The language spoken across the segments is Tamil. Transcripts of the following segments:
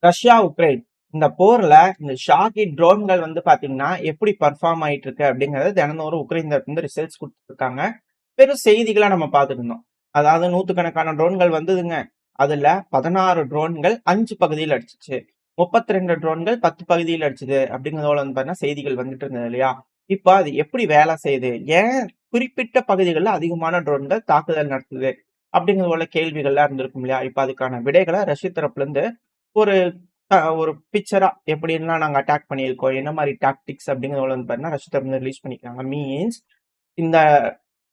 ரஷ்யா, உக்ரைன் இந்த போர்ல இந்த ஷாக்கி ட்ரோன்கள் வந்து பாத்தீங்கன்னா எப்படி பர்ஃபார்ம் ஆயிட்டு இருக்கு அப்படிங்கறது தினந்தோறும் உக்ரைன் தரப்பு வந்து ரிசல்ட்ஸ் கொடுத்துருக்காங்க. வெறும் செய்திகளா நம்ம பார்த்துட்டு இருந்தோம். அதாவது நூத்துக்கணக்கான ட்ரோன்கள் வந்ததுங்க. அதுல 16 ட்ரோன்கள் 5 பகுதியில் அடிச்சுச்சு. 32 ட்ரோன்கள் 10 பகுதியில் அடிச்சுது அப்படிங்கறதோட வந்து பாத்தீங்கன்னா செய்திகள் வந்துட்டு இருந்தது இல்லையா? இப்ப அது எப்படி வேலை செய்யுது? ஏன் குறிப்பிட்ட பகுதிகளில் அதிகமான ட்ரோன்கள் தாக்குதல் நடத்துது? அப்படிங்கறது போல கேள்விகள்லாம் இருந்திருக்கும் இல்லையா? இப்ப அதுக்கான விடைகளை ரஷ்ய தரப்புல இருந்து ஒரு ஒரு பிக்சரா எப்படிலாம் நாங்க அட்டாக் பண்ணியிருக்கோம், என்ன மாரி டாக்டிக்ஸ் அப்படிங்கிறத வந்து பார்த்தீங்கன்னா, ரஷ்ய தரப்பு வந்து ரிலீஸ் பண்ணியிருக்காங்க. மீன்ஸ் இந்த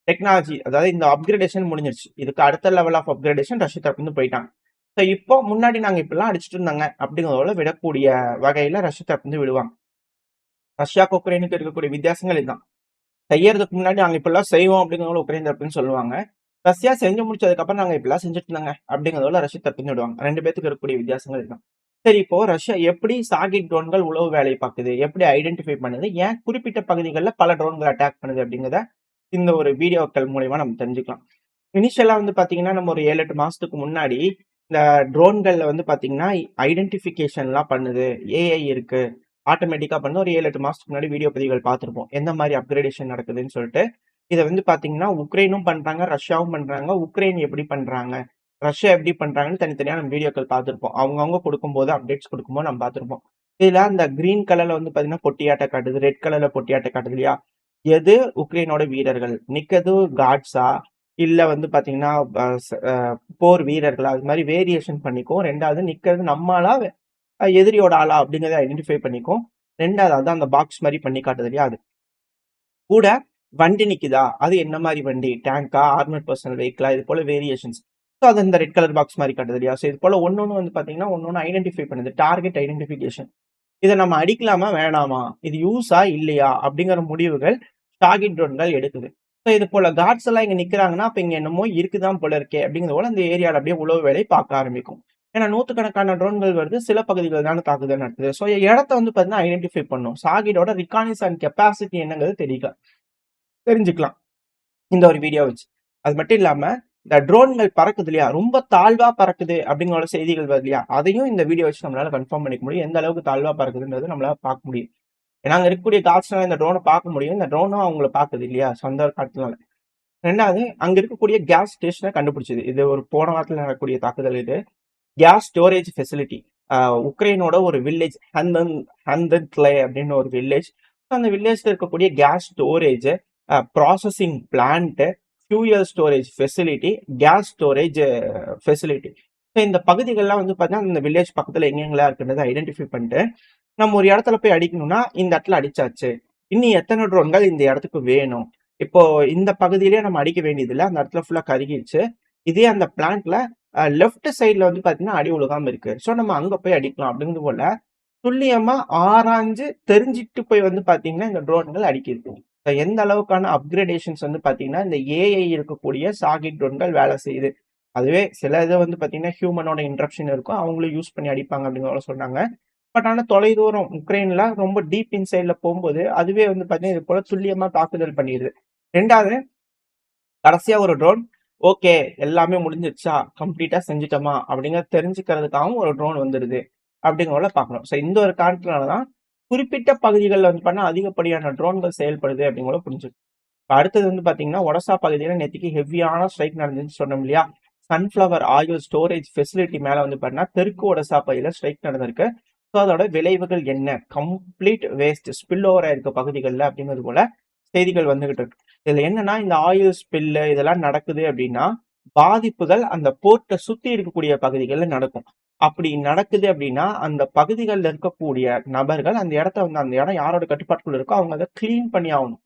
டெக்னாலஜி அதாவது இந்த அப்கிரேடேஷன் முடிஞ்சிருச்சு. இதுக்கு அடுத்த லெவல் ஆஃப் அப்கிரேடேஷன் ரஷ்ய தரப்பு வந்து போயிட்டாங்க. ஸோ இப்போ முன்னாடி நாங்க இப்படிலாம் அடிச்சுட்டு இருந்தாங்க அப்படிங்கிறதோட விடக்கூடிய வகையில ரஷ்ய தரப்பு வந்து விடுவாங்க. ரஷ்யாவுக்கு உக்ரைனுக்கு இருக்கக்கூடிய வித்தியாசங்கள் இதுதான். செய்யறதுக்கு முன்னாடி நாங்க இப்படிலாம் செய்வோம் அப்படிங்கிறத உக்ரைன் தரப்புன்னு சொல்லுவாங்க. ரஷ்யா செஞ்சு முடிச்சதுக்கு அப்புறம் நாங்க இப்படிலாம் செஞ்சுட்டு இருந்தாங்க அப்படிங்கிறதோட ரஷ்ய தரப்புன்னு விடுவாங்க. 2 பேத்துக்கு இருக்கக்கூடிய வித்தியாசங்கள் இதுதான். சரி, இப்போ ரஷ்யா எப்படி சாகிட் ட்ரோன்கள் உளவு வேலை பார்க்குது, எப்படி ஐடென்டிஃபை பண்ணுது, ஏன் குறிப்பிட்ட பகுதிகளில் பல ட்ரோன்கள் அட்டாக் பண்ணுது அப்படிங்கிறத இந்த ஒரு வீடியோக்கள் மூலியமா நம்ம தெரிஞ்சுக்கலாம். இனிஷியலா வந்து பாத்தீங்கன்னா நம்ம ஒரு 7-8 மாசத்துக்கு முன்னாடி இந்த ட்ரோன்கள்ல வந்து பாத்தீங்கன்னா ஐடென்டிஃபிகேஷன்லாம் பண்ணுது, ஏஐ இருக்கு, ஆட்டோமேட்டிக்கா பண்ண ஒரு 7-8 மாசத்துக்கு முன்னாடி வீடியோ பதிவுகள் பார்த்திருப்போம். எந்த மாதிரி அப்கிரேடேஷன் நடக்குதுன்னு சொல்லிட்டு. இதை வந்து பாத்தீங்கன்னா உக்ரைனும் பண்றாங்க, ரஷ்யாவும் பண்றாங்க. உக்ரைன் எப்படி பண்றாங்க, ரஷ்யா எப்படி பண்றாங்கன்னு தனித்தனியா நம்ம வீடியோக்கள் பார்த்திருப்போம். அவங்கவுங்க கொடுக்கும்போது அப்டேட்ஸ் கொடுக்கும்போது நம்ம பார்த்திருப்போம். இதுல அந்த கிரீன் கலர்ல வந்து பாத்தீங்கன்னா பொட்டியாட்ட காட்டுது, ரெட் கலர்ல பொட்டியாட்ட காட்டுது இல்லையா? எது உக்ரைனோட வீரர்கள் நிக்கிறது, காட்ஸா இல்ல வந்து பாத்தீங்கன்னா போர் வீரர்களா, அது மாதிரி வேரியேஷன் பண்ணிக்கும். 2வது நிக்கிறது நம்மளா எதிரியோட ஆளா அப்படிங்கறத ஐடென்டிஃபை பண்ணிக்கும். 2வது அதான் அந்த பாக்ஸ் மாதிரி பண்ணி காட்டுது இல்லையா? அது கூட வண்டி நிக்குதா, அது என்ன மாதிரி வண்டி, டேங்கா, ஆர்மட் பர்சனல் வெஹிக்கிளா, இது போல வேரியேஷன்ஸ். ஸோ அது இந்த ரெட் கலர் பாக்ஸ் மாதிரி காட்டுது இல்லையா? ஸோ இது போல ஒன்னொன்னு வந்து பாத்தீங்கன்னா ஒன்னொன்னு ஐடென்டிஃபை பண்ணுது. Target identification. இதை நம்ம அடிக்கலாமா வேணாமா, இது யூஸா இல்லையா அப்படிங்கிற முடிவுகள் டார்கெட் ட்ரோன்கள் எடுக்குது. ஸோ இது போல காட்ஸ் எல்லாம் இங்க நிக்கிறாங்கன்னா அப்ப இங்க என்னமோ இருக்குதான் போல இருக்கே அப்படிங்கிறது போல அந்த ஏரியால அப்படியே உளவு வேலை பார்க்க ஆரம்பிக்கும். ஏன்னா நூத்துக்கணக்கான ட்ரோன்கள் வருது, சில பகுதிகள் தானே தாக்குதல் நடத்துது. ஸோ இடத்த வந்து பாத்தீங்கன்னா ஐடென்டிஃபை பண்ணும். சாகிடோட ரிகானிஸ் அண்ட் கெப்பாசிட்டி என்னங்கிறது தெரிஞ்சுக்கலாம் இந்த ஒரு வீடியோ வச்சு. அது மட்டும் இல்லாம இந்த ட்ரோன்கள் பறக்குது இல்லையா, ரொம்ப தாழ்வா பறக்குது அப்படிங்கிற செய்திகள் வருது இல்லையா, அதையும் இந்த வீடியோ வச்சு நம்மளால கன்ஃபார்ம் பண்ணிக்க முடியும். எந்த அளவுக்கு தாழ்வா பறக்குதுன்றது நம்மளால பார்க்க முடியும். ஏன்னா அங்க இருக்கக்கூடிய காட்ஸ்னால இந்த ட்ரோனை பார்க்க முடியும், இந்த ட்ரோனும் அவங்கள பார்க்குது இல்லையா சொந்த காட்டுனால. 2வது அங்க இருக்கக்கூடிய கேஸ் ஸ்டேஷனை கண்டுபிடிச்சது. இது ஒரு போன வாரத்தில் நடக்கக்கூடிய தாக்குதல். இது கேஸ் ஸ்டோரேஜ் ஃபெசிலிட்டி. உக்ரைனோட ஒரு வில்லேஜ் ஹந்தன்ட்லே அப்படின்னு ஒரு வில்லேஜ். அந்த வில்லேஜ்ல இருக்கக்கூடிய gas storage, processing plant, fuel storage facility, gas storage facility. இந்த பகுதிகள்லாம் வந்து பார்த்தீங்கன்னா இந்த வில்லேஜ் பக்கத்துல எங்கெங்கெல்லாம் இருக்குன்றதை ஐடென்டிஃபை பண்ணிட்டு நம்ம ஒரு இடத்துல போய் அடிக்கணும்னா இந்த இடத்துல அடிச்சாச்சு, இன்னும் எத்தனை ட்ரோன்கள் இந்த இடத்துக்கு வேணும், இப்போ இந்த பகுதியிலேயே நம்ம அடிக்க வேண்டியது இல்லை, அந்த இடத்துல ஃபுல்லா கருகிடுச்சு, இதே அந்த பிளான்ட்ல லெஃப்ட் சைட்ல வந்து பாத்தீங்கன்னா அடி உலகாம இருக்கு, ஸோ நம்ம அங்க போய் அடிக்கலாம் அப்படிங்கிறது போல துல்லியமா ஆராய்ஞ்சு தெரிஞ்சிட்டு போய் வந்து பாத்தீங்கன்னா இந்த ட்ரோன்கள் அடிக்கிருக்கு. எந்த அளவுக்கான அப்கிரேடேஷன்ஸ் வந்து பாத்தீங்கன்னா இந்த ஏஐ இருக்கக்கூடிய சாகிட் ட்ரோன்கள் வேலை செய்யுது. அதுவே சில இது வந்து பாத்தீங்கன்னா ஹியூமனோட இன்டரப்ஷன் இருக்கும், அவங்களும் யூஸ் பண்ணி அடிப்பாங்க அப்படிங்கிற சொன்னாங்க. பட் ஆனா தொலைதூரம் உக்ரைன்ல ரொம்ப டீப் இன்சைட்ல போகும்போது அதுவே வந்து பாத்தீங்கன்னா இது போல துல்லியமா தாக்குதல் பண்ணிடுது. 2வது கடைசியா ஒரு ட்ரோன் ஓகே எல்லாமே முடிஞ்சிருச்சா, கம்ப்ளீட்டா செஞ்சுட்டோமா அப்படிங்கறத தெரிஞ்சுக்கிறதுக்காகவும் ஒரு ட்ரோன் வந்துடுது அப்படிங்கிறத பார்க்கணும். ஸோ இந்த ஒரு காரணத்தினாலதான் குறிப்பிட்ட பகுதிகளில் வந்து பண்ணா அதிகப்படியான ட்ரோன்கள் செயல்படுது அப்படிங்கிறத புரிஞ்சுக்கணும். அடுத்தது வந்து பாத்தீங்கன்னா ஒடசா பகுதியில நேற்றுக்கு ஹெவியான ஸ்ட்ரைக் நடந்துச்சு சொன்னோம் இல்லையா? சன்ஃபிளவர் ஆயில் ஸ்டோரேஜ் ஃபெசிலிட்டி மேல வந்து பாத்தீங்கன்னா தெற்கு ஒடசா பகுதியில ஸ்ட்ரைக் நடந்திருக்கு. ஸோ அதோட விளைவுகள் என்ன, கம்ப்ளீட் வேஸ்ட் ஸ்பில் ஓவர் இருக்க பகுதிகளில் அப்படிங்கிறது போல செய்திகள் வந்துகிட்டு இருக்கு. இதுல என்னன்னா இந்த ஆயில் ஸ்பில் இதெல்லாம் நடக்குது அப்படின்னா பாதிப்புகள் அந்த போர்ட்டை சுத்தி இருக்கக்கூடிய பகுதிகளில் நடக்கும். அப்படி நடக்குது அப்படின்னா அந்த பகுதிகளில் இருக்கக்கூடிய நபர்கள் அந்த இடத்த வந்து அந்த இடம் யாரோட கட்டுப்பாட்டுக்குள்ள இருக்கோ அவங்க அதை கிளீன் பண்ணி ஆகணும்.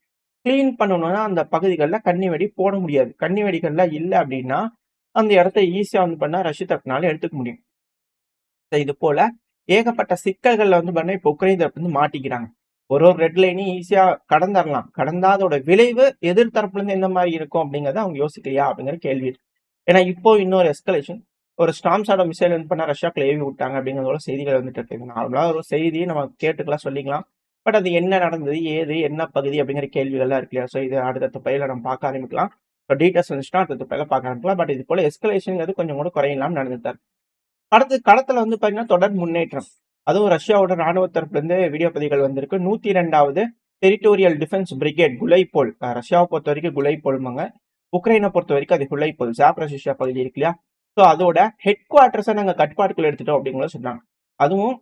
கிளீன் பண்ணணும்னா அந்த பகுதிகளில் கண்ணி வெடி போட முடியாது. கண்ணி வெடிகள்லாம் இல்லை அப்படின்னா அந்த இடத்த ஈஸியா வந்து பண்ணா ரஷ்ய தரப்புனால எடுத்துக்க முடியும். இது போல ஏகப்பட்ட சிக்கல்கள்ல வந்து பண்ண இப்ப உக்ரைன் தரப்பு வந்து மாட்டிக்கிறாங்க. ஒரு ரெட் லைனையும் ஈஸியா கடந்துடலாம். கடந்தா அதோட விளைவு எதிர் தரப்புல இருந்து எந்த மாதிரி இருக்கும் அப்படிங்கறத அவங்க யோசிக்கலையா அப்படிங்கிற கேள்வி இருக்கு. ஏன்னா இப்போ இன்னொரு எஸ்கலேஷன், ஒரு ஸ்டார்ம் ஷாடோ மிசைல் வந்து பண்ணா ரஷ்யாக்குள்ள ஏவி விட்டாங்க அப்படிங்கிறதோட செய்திகள் வந்துட்டு இருக்கு. நார்மலா ஒரு செய்தி நம்ம கேட்டுக்கலாம் சொல்லிக்கலாம். பட் அது என்ன நடந்தது, ஏது, என்ன பகுதி அப்படிங்கிற கேள்விகள்லாம் இருக்கு இல்லையா? ஸோ இது அடுத்த பயில நம்ம பார்க்க ஆரம்பிக்கலாம். டீட்டெயில்ஸ் வந்துச்சுன்னா அடுத்த பயில பார்க்க ஆரம்பிக்கலாம். பட் இது போல எஸ்கலேஷன் கொஞ்சம் கூட குறையலாம் நடந்துட்டார். அடுத்து களத்துல வந்து பாத்தீங்கன்னா தொடர் முன்னேற்றம். அதுவும் ரஷ்யாவோட ராணுவ தரப்புல இருந்து வீடியோ பதிவுகள் வந்திருக்கு. 102வது டெரிட்டோரியல் டிஃபென்ஸ் பிரிகேட் குலைப்போல். ரஷ்யாவை பொறுத்த வரைக்கும் குலைப்போல்மாங்க. உக்ரைனை பொறுத்த வரைக்கும் அது குலைப்போல். ஜாப்ரஷியா பகுதி இருக்கு இல்லையா? ஸோ அதோட ஹெட் குவார்டர்ஸை நாங்க கட்டுப்பாட்டுக்குள்ள எடுத்துட்டோம் அப்படிங்கிற சொன்னாங்க. அதுவும்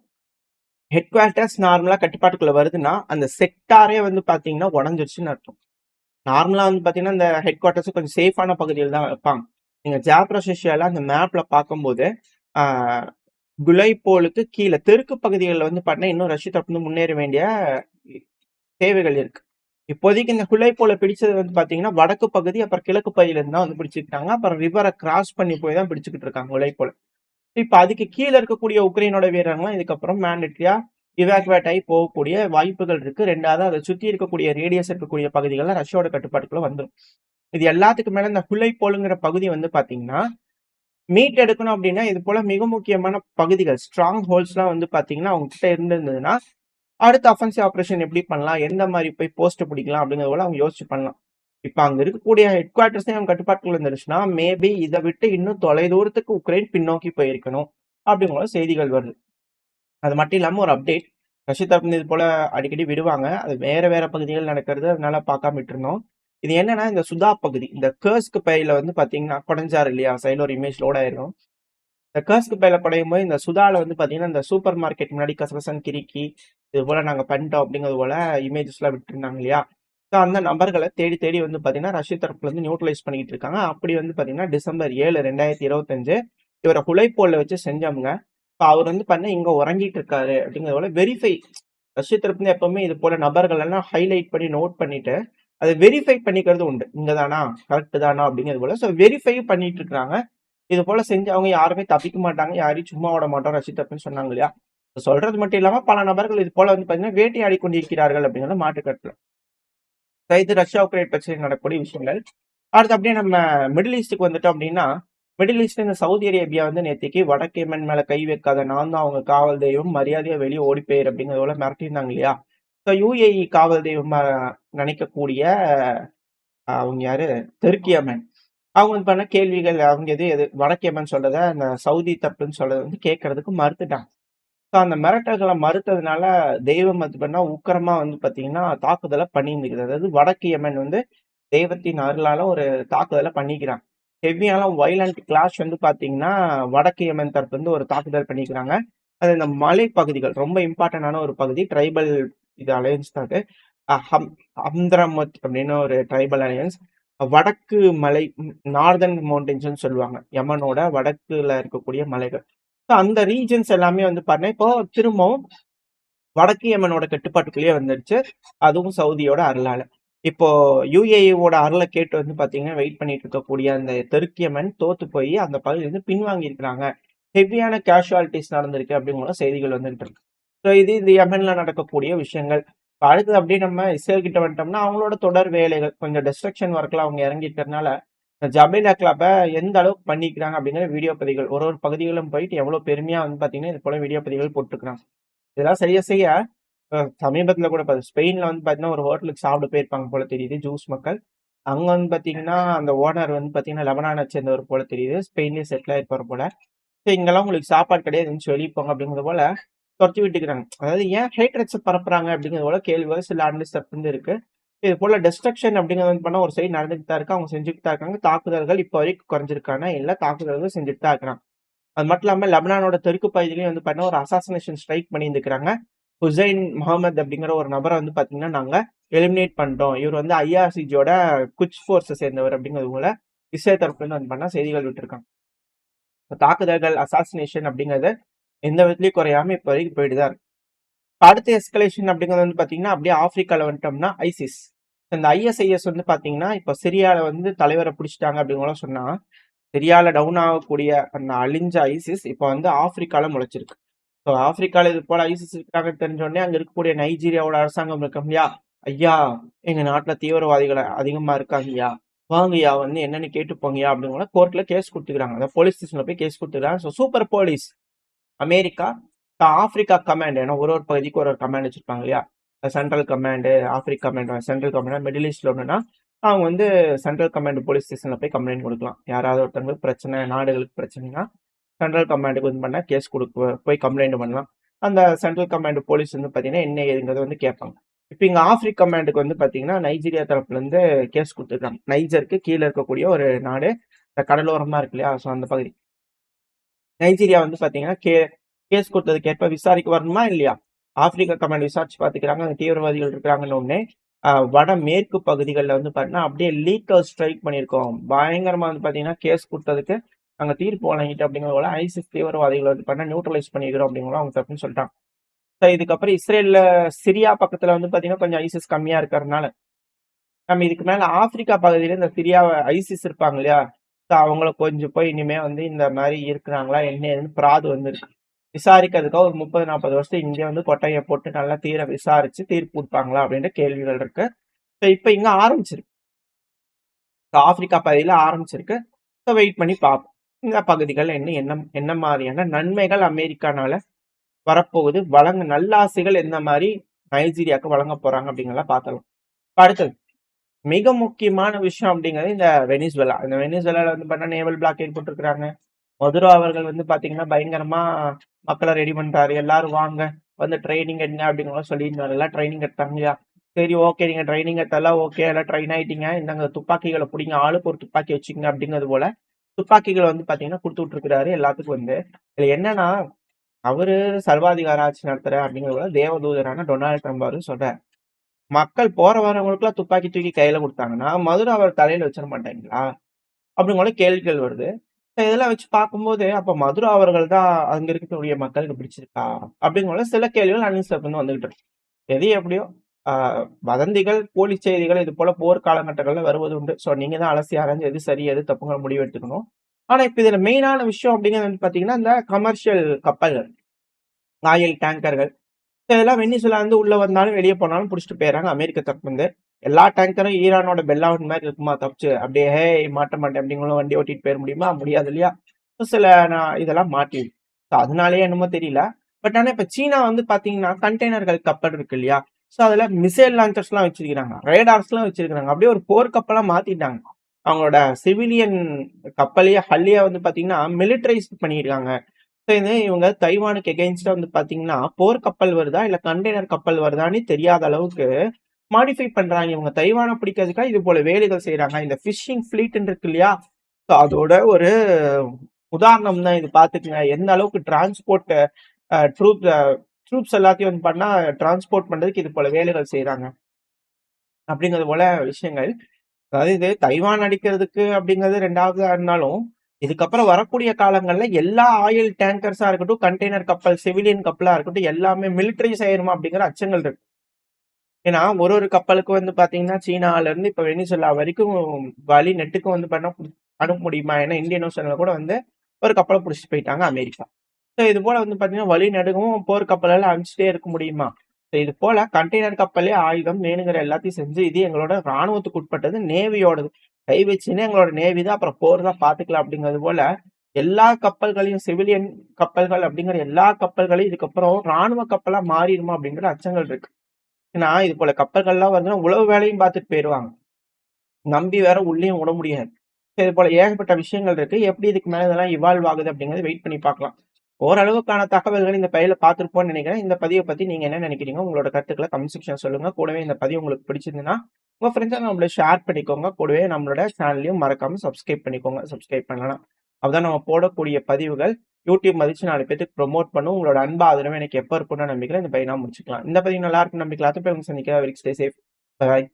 ஹெட் குவார்டர்ஸ் நார்மலா கட்டுப்பாட்டுக்குள்ள வருதுன்னா அந்த செக்டாரே வந்து பாத்தீங்கன்னா உடஞ்சிருச்சுன்னு அர்த்தம். நார்மலா வந்து பாத்தீங்கன்னா இந்த ஹெட் குவார்டர்ஸ் கொஞ்சம் சேஃபான பகுதியில் தான் வைப்பாங்க. நீங்க ஜாப்ரஷியால அந்த மேப்ல பார்க்கும்போது குலைப்போலுக்கு கீழே தெற்கு பகுதிகளில் வந்து பார்த்தீங்கன்னா இன்னும் ரஷ்ய தரப்பு வந்து முன்னேற வேண்டிய தேவைகள் இருக்கு. இப்போதைக்கு இந்த குலைப்போலை பிடிச்சது வந்து பாத்தீங்கன்னா வடக்கு பகுதி அப்புறம் கிழக்கு பகுதியில இருந்து தான் வந்து பிடிச்சிருக்காங்க. அப்புறம் ரிவரை கிராஸ் பண்ணி போய் தான் பிடிச்சுக்கிட்டு இருக்காங்க குலைப்போலை. இப்ப அதுக்கு கீழே இருக்கக்கூடிய உக்ரைனோட வீரர்களும் இதுக்கப்புறம் மேண்டட்ரியா இவாக்குவேட் ஆகி போகக்கூடிய வாய்ப்புகள் இருக்கு. ரெண்டாவது அதை சுத்தி இருக்கக்கூடிய ரேடியஸ் இருக்கக்கூடிய பகுதிகளில் ரஷ்யாவோட கட்டுப்பாட்டுக்குள்ள வந்துடும். இது எல்லாத்துக்கு மேல இந்த குலைப்போலுங்கிற பகுதி வந்து பாத்தீங்கன்னா மீட் எடுக்கணும் அப்படின்னா இது போல மிக முக்கியமான பகுதிகள் ஸ்ட்ராங் ஹோல்ஸ்லாம் வந்து பாத்தீங்கன்னா அவங்க கிட்ட இருந்திருந்ததுன்னா அடுத்த அஃபென்சிவ் ஆபரேஷன் எப்படி பண்ணலாம், எந்த மாதிரி போய் போஸ்ட் பிடிக்கலாம் அப்படிங்கிறது போல அவங்க யோசிச்சு பண்ணலாம். இப்ப அங்க இருக்கக்கூடிய ஹெட் குவார்டர்ஸே அவங்க கட்டுப்பாட்டுக்குள்ள இருந்துருச்சுன்னா மேபி இதை விட்டு இன்னும் தொலை தூரத்துக்கு உக்ரைன் பின்னோக்கி போயிருக்கணும் அப்படிங்கிற செய்திகள் வருது. அது மட்டும் இல்லாம ஒரு அப்டேட் ரஷ்ய தரப்பு இது போல அடிக்கடி விடுவாங்க. அது வேற வேற பகுதிகள் நடக்கிறது அதனால பார்க்காம விட்டுருந்தோம். இது என்னன்னா இந்த சுதா பகுதி இந்த கேர்ஸ்க்கு பையில வந்து பாத்தீங்கன்னா குடஞ்சாரு இல்லையா, சைடுல ஒரு இமேஜ் லோட் ஆயிரும். இந்த கேர்ஸ்க்கு பையில குடையும் போது இந்த சுதால வந்து பாத்தீங்கன்னா இந்த சூப்பர் மார்க்கெட் முன்னாடி கசகசன் கிறுக்கி இது போல நாங்க பண்ணிட்டோம் அப்படிங்கிறது போல இமேஜஸ் எல்லாம் விட்டுருந்தாங்க இல்லையா. ஸோ அந்த நபர்களை தேடி தேடி வந்து பாத்தீங்கன்னா ரஷ்ய தரப்புல இருந்து நியூட்ரலைஸ் பண்ணிட்டு இருக்காங்க. அப்படி வந்து பாத்தீங்கன்னா December 7, 2025 இவரை குலைப்போல்ல வச்சு செஞ்சவங்க. இப்போ அவர் வந்து பண்ண இங்க உறங்கிட்டு இருக்காரு அப்படிங்கிறது போல வெரிஃபை ரஷ்ய தரப்புல எப்பவுமே இது போல நபர்கள் எல்லாம் ஹைலைட் பண்ணி நோட் பண்ணிட்டு அதை வெரிஃபை பண்ணிக்கிறது உண்டு. இங்க தானா கரெக்ட் தானா அப்படிங்கிறது போல. ஸோ வெரிஃபை பண்ணிட்டு இருக்காங்க. இது போல செஞ்சு அவங்க யாருமே தப்பிக்க மாட்டாங்க, யாரையும் சும்மா விட மாட்டோம் ரஷ்ய தரப்புன்னு சொன்னாங்க இல்லையா. சொல்றது மட்டும் இல்லாம பல நபர்கள் இது போல வந்து பாத்தீங்கன்னா வேட்டையாடி கொண்டிருக்கிறார்கள் அப்படிங்கிறது மாற்றுக்கருத்துல. இது ரஷ்யா உக்ரைன் பிரச்சனை நடக்கக்கூடிய விஷயங்கள். அடுத்து அப்படியே நம்ம மிடில் ஈஸ்டுக்கு வந்துட்டோம் அப்படின்னா மிடில் ஈஸ்ட்ல இந்த சவுதி அரேபியா வந்து நேத்திக்கு வடக்கு யெமன் மேல கை வைக்காத நான் தான் அவங்க காவல் தெய்வம் மரியாதையா வெளியே ஓடி போயிரு அப்படிங்கிறது போல மிரட்டியிருந்தாங்க இல்லையா. ஸோ யுஏஇ காவல் தெய்வம் நினைக்கக்கூடிய அவங்க யாரு தெற்கு யெமன் அவங்க வந்து பண்ண கேள்விகள் அவங்க எது வடக்கு யெமன் சொல்றத அந்த சவுதி தப்புன்னு சொல்றதை வந்து கேட்கறதுக்கு மறுத்துட்டாங்க. ஸோ அந்த மிரட்டல்களை மறுத்ததுனால தெய்வம் வந்து பண்ணா உக்கிரமா வந்து பாத்தீங்கன்னா தாக்குதலை பண்ணியிருந்துக்குது. அதாவது வடக்கு யெமன் வந்து தெய்வத்தின் அருளால ஒரு தாக்குதலை பண்ணிக்கிறாங்க. ஹெவியான வைலண்ட் கிளாஷ் வந்து பாத்தீங்கன்னா வடக்கு யெமன் தரப்பு வந்து ஒரு தாக்குதல் பண்ணிக்கிறாங்க. அது இந்த மலை பகுதிகள் ரொம்ப இம்பார்ட்டன்டான ஒரு பகுதி ட்ரைபல் இது அலையன்ஸ் தான் அது. ஹம்திரமத் அப்படின்னு ஒரு ட்ரைபல் அலையன்ஸ் வடக்கு மலை நார்தர்ன் மவுண்டன்ஸ் சொல்லுவாங்க. யமனோட வடக்குல இருக்கக்கூடிய மலைகள். அந்த ரீஜன்ஸ் எல்லாமே வந்து பாத்தீங்கன்னா இப்போ திரும்பவும் வடக்கு யமனோட கட்டுப்பாட்டுக்குள்ளேயே வந்துருச்சு. அதுவும் சவுதியோட அருளால. இப்போ யுஏஇயோட அருளை கேட்டு வந்து பாத்தீங்கன்னா வெயிட் பண்ணிட்டு இருக்கக்கூடிய அந்த தெற்கு யமன் தோத்து போய் அந்த பகுதியிலிருந்து பின்வாங்கி இருக்கிறாங்க. ஹெவியான கேஷுவாலிட்டிஸ் நடந்திருக்கு அப்படிங்கிற செய்திகள் வந்துகிட்டு இருக்கு. ஸோ இது இந்த யமன்ல நடக்கக்கூடிய விஷயங்கள். அடுத்தது அப்படியே நம்ம இஸ்ரேல் கிட்ட வந்துட்டோம்னா அவங்களோட தொடர் வேலைகள் கொஞ்சம் டிஸ்ட்ரக்ஷன் ஒர்க்ல அவங்க இறங்கிட்டதுனால ஜபேல் அக்லாப்பை எந்த அளவுக்கு பண்ணிக்கிறாங்க அப்படிங்கிற வீடியோ பதிவுகள் ஒரு ஒரு பகுதிகளும் போயிட்டு எவ்வளவு பெருமையா வந்து பாத்தீங்கன்னா இது போல வீடியோ பதிவுகள் போட்டுருக்காங்க. இதெல்லாம் செய்ய சமீபத்துல கூட ஸ்பெயின்ல வந்து பாத்தீங்கன்னா ஒரு ஹோட்டலுக்கு சாப்பிட போயிருப்பாங்க போல தெரியுது ஜூஸ் மக்கள். அங்க வந்து பாத்தீங்கன்னா அந்த ஓனர் வந்து பாத்தீங்கன்னா லெபனானை சேர்ந்தவர் போல தெரியுது. ஸ்பெயின்லயே செட்டில் ஆயிருப்பார் போல. இங்கெல்லாம் உங்களுக்கு சாப்பாடு கிடையாது வெளியே போங்க அப்படிங்கிறது போல துரத்தி விட்டுக்கிறாங்க. அதாவது ஏன் ஹேட்ரட்ஸ் பரப்புறாங்க அப்படிங்கிறது போல கேள்விகள் சில அனலிஸ்ட் இருந்து இருக்கு. இது போல டிஸ்ட்ரக்ஷன் அப்படிங்கிறது வந்து பண்ணா ஒரு சைடு நடந்துட்டு தான் இருக்கு. அவங்க செஞ்சுட்டு தான் இருக்காங்க. தாக்குதல்கள் இப்போ வரைக்கும் குறைஞ்சிருக்கான இல்ல தாக்குதல்கள் செஞ்சுட்டு தான் இருக்கிறாங்க. அது மட்டும் இல்லாம லெபனானோட தெற்கு பகுதியிலையும் வந்து பாத்தீங்கன்னா ஒரு அசாசினேஷன் ஸ்ட்ரைக் பண்ணியிருந்துக்கிறாங்க. ஹுசைன் முகமது அப்படிங்கிற ஒரு நபரை வந்து பாத்தீங்கன்னா நாங்க எலிமினேட் பண்ணிட்டோம். இவர் வந்து ஐஆர்சிஜியோட குச் போர்ஸை சேர்ந்தவர் அப்படிங்கிறது போல இஸ்ரேல் தரப்புல இருந்து வந்து பண்ணா செய்திகள் விட்டுருக்காங்க. தாக்குதல்கள் அசாசினேஷன் அப்படிங்கிறது எந்த விதத்துலயும் குறையாம இப்ப வரைக்கும் போயிட்டுதான் இருக்கு. அடுத்த எஸ்கலேஷன் அப்படிங்கிறது வந்து பாத்தீங்கன்னா அப்படியே ஆப்பிரிக்கால வந்துட்டோம்னா ஐசிஸ். இந்த ஐஎஸ்ஐஎஸ் வந்து பாத்தீங்கன்னா இப்ப சிரியால வந்து தலைவரை பிடிச்சிட்டாங்க அப்படிங்கிற சொன்னா சிரியால டவுன் ஆகக்கூடிய அந்த அழிஞ்ச ஐசிஸ் இப்ப வந்து ஆப்பிரிக்கால முளைச்சிருக்கு. ஸோ ஆப்பிரிக்கால இது போல ஐசிஸ் இருக்காங்கன்னு தெரிஞ்சோடனே அங்க இருக்கக்கூடிய நைஜீரியாவோட அரசாங்கம் இருக்கும் இல்லையா, ஐயா எங்க நாட்டுல தீவிரவாதிகளை அதிகமா இருக்காங்கய்யா வாங்கய்யா வந்து என்னன்னு கேட்டு போங்கயா அப்படிங்கிற கோர்ட்ல கேஸ் கொடுத்துக்கிறாங்க. அந்த போலீஸ் ஸ்டேஷன்ல போய் கேஸ் கொடுத்துக்கிறாங்க. So super police America Africa command ஏன்னா ஒரு பகுதிக்கு ஒரு கமாண்ட் வச்சிருப்பாங்க இல்லையா, central command Africa command central command middle ஈஸ்ட்ல ஒண்ணுன்னா அவங்க வந்து சென்ட்ரல் கமாண்ட் போலீஸ் ஸ்டேஷன்ல போய் கம்ப்ளைண்ட் கொடுக்கலாம். யாராவது ஒருத்தவங்களுக்கு பிரச்சனை நாடுகளுக்கு பிரச்சனைனா சென்ட்ரல் கமாண்டுக்கு வந்து பண்ணா கேஸ் போய் கம்ப்ளைண்ட் பண்ணலாம். அந்த சென்ட்ரல் கமாண்ட் போலீஸ் வந்து பார்த்தீங்கன்னா, என்ன ஏதுங்கிறத வந்து கேட்பாங்க. இப்ப இங்க ஆஃப்ரிக் கமாண்டுக்கு வந்து பார்த்தீங்கன்னா, நைஜீரியா தரப்புலருந்து கேஸ் குடுத்துருக்காங்க. நைஜருக்கு கீழ இருக்கக்கூடிய ஒரு நாடு. இந்த கடலோரமா இருக்கு இல்லையா? ஸோ அந்த பகுதி. நைஜீரியா வந்து பார்த்தீங்கன்னா, கேஸ் குடுத்ததுக்கேற்ப விசாரிக்க வரணுமா இல்லையா? ஆப்பிரிக்கா கமாண்ட் விசாரிச்சு பார்த்துக்கிறாங்க. அங்க தீவிரவாதிகள் இருக்கிறாங்கன்ன உடனே, வடமேற்கு பகுதிகள்ல வந்து பார்த்தீங்கன்னா, அப்படியே லீகல் ஸ்ட்ரைக் பண்ணியிருக்கோம். பயங்கரமா வந்து பார்த்தீங்கன்னா, கேஸ் குடுத்ததுக்கு நாங்க தீர்ப்பு வழங்கிட்டோம் அப்படிங்கிறது போல ஐசிஸ் தீவிரவாதிகள் வந்து பார்த்தீங்கன்னா, நியூட்ரலைஸ் பண்ணிக்கிறோம் அப்படிங்கிறத அவங்க தப்புன்னு சொல்லிட்டாங்க. ஸோ இதுக்கப்புறம் இஸ்ரேல்ல சிரியா பக்கத்துல வந்து பார்த்தீங்கன்னா, கொஞ்சம் ஐசிஸ் கம்மியா இருக்கிறதுனால, நம்ம இதுக்கு மேல ஆப்பிரிக்கா பகுதியில இந்த சிரியாவ ஐசிஸ் இருப்பாங்க இல்லையா? ஸோ அவங்கள கொஞ்சம் போய் இனிமே வந்து இந்த மாரி இருக்கிறாங்களா, என்ன ஏதுன்னு பிராது வந்திருக்கு. விசாரிக்கிறதுக்காக ஒரு 30, 40 வருஷம் இங்க வந்து கொட்டைய போட்டு நல்லா தீர விசாரிச்சு தீர்ப்பு குடுப்பாங்களா அப்படின்ற கேள்விகள் இருக்கு. ஸோ இப்ப இங்க ஆரம்பிச்சிருக்கு. ஆப்பிரிக்கா பகுதியில ஆரம்பிச்சிருக்கு. ஸோ வெயிட் பண்ணி பார்ப்போம். இந்த பகுதிகள் என்ன மாரியான நன்மைகள் அமெரிக்கானால வரப்போகுது, நல்லாசிகள் எந்த மாரி நைஜீரியாவுக்கு வழங்க போறாங்க அப்படிங்கிறத பார்க்கலாம். அடுத்தது மிக முக்கியமான விஷயம் அப்படிங்கிறது இந்த வெனிசுவேலா. இந்த வெனிசுவேலால வந்து பார்த்தா நேவல் பிளாக்கேட் போட்டிருக்கிறாங்க. மதுரோ அவர்கள் வந்து பார்த்தீங்கன்னா, பயங்கரமா மக்கள ரெடி பண்றாரு. எல்லாரும் வாங்க, வந்து ட்ரெய்னிங் எடுங்க அப்படிங்கிற மாரி சொல்லியிருந்தாரு. எல்லாம் ட்ரெய்னிங் எடுத்தாங்க இல்லையா? சரி ஓகே. நீங்க ட்ரெய்னிங் எடுத்ததெல்லாம் ஓகே. எல்லாம் ட்ரெயின் ஆயிட்டீங்க. இந்தாங்க துப்பாக்கிகள புடிங்க. ஆளுக்கு ஒரு துப்பாக்கி வச்சுக்கங்க அப்படிங்கிறது போல, துப்பாக்கிகள வந்து பார்த்தீங்கன்னா குடுத்து விட்டுருக்கிறாரு எல்லாத்துக்கும் வந்து. இதுல என்னன்னா, அவரு சர்வாதிகார ஆட்சி நடத்துறேன் அப்படிங்கிறது போல தேவதூதரான டொனால்ட் ட்ரம்ப் அவரு சொல்றாரு. மக்கள் போற வரவங்களுக்குலாம் துப்பாக்கி தூக்கி கையில குடுத்தாங்கன்னா, மதுர அவர் தலையில வச்சிட மாட்டாங்களா? அப்படிங்கிற கேள்விகள் வருது. இதெல்லாம் வச்சு பார்க்கும்போது, அப்ப மதுரா அவர்கள் தான் அங்க இருக்கக்கூடிய மக்களுக்கு பிடிச்சிருக்கா? அப்படிங்கிற சில கேள்விகள் அன்னிஸ் தரப்புலருந்து வந்துகிட்டு இருக்கு. எது எப்படியோ, ஆ வதந்திகள், போலி செய்திகள் இது போல போர் காலகட்டங்கள்ல வருவது உண்டு. ஸோ நீங்க தான் அலசி ஆராய்ஞ்சு எது சரி, எது தப்புங்கிற முடிவு எடுத்துக்கணும். ஆனா இப்ப இதுல மெயினான விஷயம் அப்படிங்கிறது வந்து பார்த்தீங்கன்னா, இந்த கமர்ஷியல் கப்பல்கள், ஆயில் டேங்கர்கள். இதெல்லாம் வெனிசுலா இருந்து உள்ள வந்தாலும், வெளிய போனாலும் புடிச்சுட்டு போயிர்றாங்க அமெரிக்க தரப்புலருந்து. எல்லா டேங்கரும் ஈரானோட பெல்லாவன் மாரி இருக்குமா தப்பிச்சு, அப்படியே "ஹேய் மாட்ட மாட்டேன்" அப்படிங்கிற வண்டி ஓட்டிட்டு போயிற முடியுமா? முடியாது இல்லையா? சில இதெல்லாம் மாட்டிருது. ஸோ அதனாலயே என்னமோ தெரியல. பட் ஆனா இப்ப சீனா வந்து பாத்தீங்கன்னா, கண்டெய்னர்கள் கப்பல் இருக்கு இல்லையா? ஸோ அதுல மிசைல் லான்ச்சர்ஸ்லாம் வச்சிருக்காங்க. ரேடார்ஸ்லாம் வச்சிருக்காங்க. அப்படியே ஒரு போர் கப்பலா மாத்திட்டாங்க. அவங்களோட சிவிலியன் கப்பலையே ஹல்லியா வந்து பாத்தீங்கன்னா, மிலிட்டரைஸ் பண்ணியிருக்காங்க. இது இவங்க தைவானுக்கு எகெயின்ஸ்டா வந்து பாத்தீங்கன்னா, போர் கப்பல் வருதா? இல்ல கண்டெய்னர் கப்பல் வருதான்னு தெரியாத அளவுக்கு மாடிஃபை பண்றாங்க. இவங்க தைவான பிடிக்கிறதுக்காக இது போல வேலைகள் செய்றாங்க. இந்த ஃபிஷிங் ஃப்ளீட்ன்னு இருக்கு இல்லையா? ஸோ அதோட ஒரு உதாரணம் தான் இது பாத்துக்கங்க. எந்த அளவுக்கு டிரான்ஸ்போர்ட் அ ட்ரூப் அ ட்ரூப்ஸ் எல்லாத்தையும் வந்து பண்ணா டிரான்ஸ்போர்ட் பண்றதுக்கு இது போல வேலைகள் செய்றாங்க. அப்படிங்கிறது போல விஷயங்கள். அதாவது இது தைவான் அடிக்கிறதுக்கு அப்படிங்கிறது 2வதா இருந்தாலும், இதுக்கப்புறம் வரக்கூடிய காலங்கள்ல எல்லா ஆயில் டேங்கர்ஸா இருக்கட்டும், கண்டெய்னர் கப்பல், சிவிலியன் கப்பலா இருக்கட்டும், எல்லாமே மிலிட்டரைஸ் ஆயிருமா அப்படிங்கிற அச்சங்கள் இருக்கு. ஏன்னா, ஒரு கப்பலுக்கு வந்து பாத்தீங்கன்னா, சீனால இருந்து இப்ப வெனிசுலா வரைக்கும் வழி நெட்டுக்கு வந்து பண்ணா அனுப்ப முடியுமா? ஏன்னா, இந்தியன் ஓஷன்ல கூட வந்து ஒரு கப்பல புடிச்சுட்டு போயிட்டாங்க அமெரிக்கா. ஸோ இது போல வந்து பாத்தீங்கன்னா, வழி நெடுகும் போர் கப்பலெல்லாம் அனுப்பிச்சுட்டே இருக்க முடியுமா? ஸோ இது போல கண்டெய்னர் கப்பலே ஆயுதம் வேணுங்கிற எல்லாத்தையும் செஞ்சு, இது எங்களோட ராணுவத்துக்கு உட்பட்டது, நேவியோடது. கை வச்சுன்னா எங்களோட நேவி தான், அப்புறம் போர் தான் பாத்துக்கலாம் அப்படிங்கிறது போல, எல்லா கப்பல்களையும் சிவிலியன் கப்பல்கள் அப்படிங்கிற எல்லா கப்பல்களையும் இதுக்கப்புறம் ராணுவ கப்பலா மாறிடுமா அப்படிங்கிற அச்சங்கள் இருக்கு. ஏன்னா, இது போல கப்பல்கள்லாம் வந்துனா உளவு வேலையும் பார்த்துட்டு போயிருவாங்க. நம்பி வேற உள்ளயும் விட முடியாது. இது போல ஏகப்பட்ட விஷயங்கள் இருக்கு. எப்படி இதுக்கு மேல இதெல்லாம் இவால்வ் ஆகுது அப்படிங்கிறத வெயிட் பண்ணி பார்க்கலாம். ஓரளவுக்கான தகவல்கள் இந்த பதிவுல பார்த்திருப்போம்னு நினைக்கிறேன். இந்த பதிவ பத்தி நீங்க என்ன நினைக்கிறீங்க? உங்களோட கருத்துக்கள கமெண்ட் செக்ஷன்ல சொல்லுங்க. கூடவே இந்த பதிவு உங்களுக்கு பிடிச்சிருந்ததுன்னா, உங்க ஃப்ரெண்ட்ஸ் அண்ட் நம்மள ஷேர் பண்ணிக்கோங்க. கூடவே நம்மளோட சேனலையும் மறக்காம சப்ஸ்கிரைப் பண்ணிக்கோங்க. சப்ஸ்கிரைப் பண்ணலனா. அப்பதான் நம்ம போடக்கூடிய பதிவுகள் YouTube மதிச்சு 4 பேத்துக்கு ப்ரமோட் பண்ணும். உங்களோட அன்பு ஆதரவு எனக்கு எப்ப இருக்கும்னு நம்பிக்கையில இந்த பதிவ நான் முடிச்சுக்கலாம். இந்த பதிவு நல்லா இருக்கும்னு நம்பிக்கையில அடுத்த பதிவுல சந்திக்கிறேன். Very stay safe. பை.